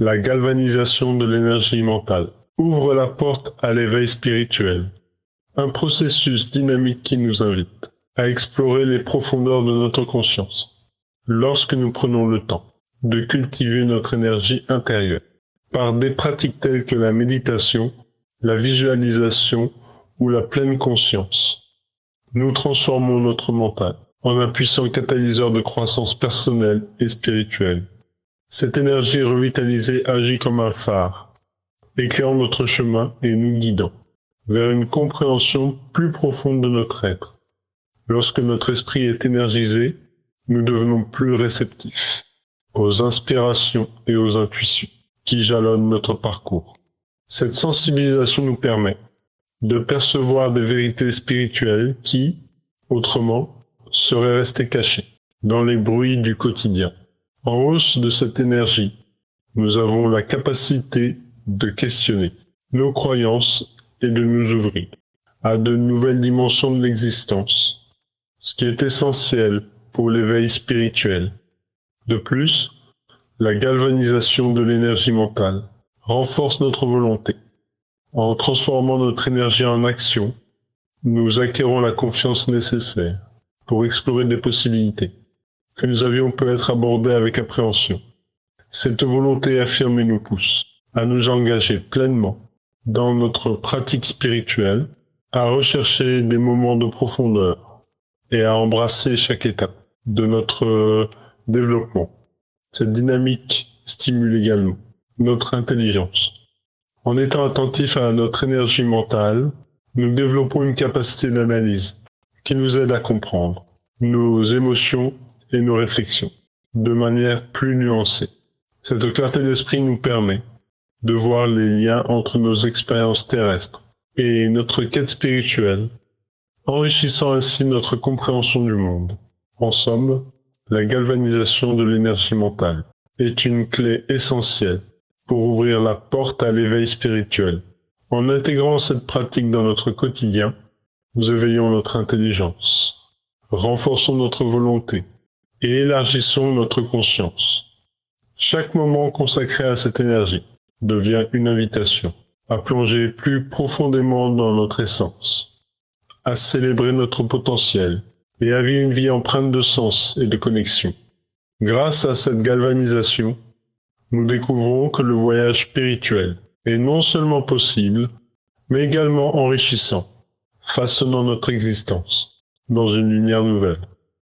La galvanisation de l'énergie mentale ouvre la porte à l'éveil spirituel, un processus dynamique qui nous invite à explorer les profondeurs de notre conscience. Lorsque nous prenons le temps de cultiver notre énergie intérieure, par des pratiques telles que la méditation, la visualisation ou la pleine conscience, nous transformons notre mental en un puissant catalyseur de croissance personnelle et spirituelle. Cette énergie revitalisée agit comme un phare, éclairant notre chemin et nous guidant vers une compréhension plus profonde de notre être. Lorsque notre esprit est énergisé, nous devenons plus réceptifs aux inspirations et aux intuitions qui jalonnent notre parcours. Cette sensibilisation nous permet de percevoir des vérités spirituelles qui, autrement, seraient restées cachées dans les bruits du quotidien. En hausse de cette énergie, nous avons la capacité de questionner nos croyances et de nous ouvrir à de nouvelles dimensions de l'existence, ce qui est essentiel pour l'éveil spirituel. De plus, la galvanisation de l'énergie mentale renforce notre volonté. En transformant notre énergie en action, nous acquérons la confiance nécessaire pour explorer des possibilités que nous avions peut-être abordées avec appréhension. Cette volonté affirmée nous pousse à nous engager pleinement dans notre pratique spirituelle, à rechercher des moments de profondeur et à embrasser chaque étape de notre développement. Cette dynamique stimule également notre intelligence. En étant attentif à notre énergie mentale, nous développons une capacité d'analyse qui nous aide à comprendre nos émotions et nos réflexions de manière plus nuancée. Cette clarté d'esprit nous permet de voir les liens entre nos expériences terrestres et notre quête spirituelle, enrichissant ainsi notre compréhension du monde. En somme, la galvanisation de l'énergie mentale est une clé essentielle pour ouvrir la porte à l'éveil spirituel. En intégrant cette pratique dans notre quotidien, nous éveillons notre intelligence, renforçons notre volonté et élargissons notre conscience. Chaque moment consacré à cette énergie devient une invitation à plonger plus profondément dans notre essence, à célébrer notre potentiel et à vivre une vie empreinte de sens et de connexion. Grâce à cette galvanisation, nous découvrons que le voyage spirituel est non seulement possible, mais également enrichissant, façonnant notre existence dans une lumière nouvelle.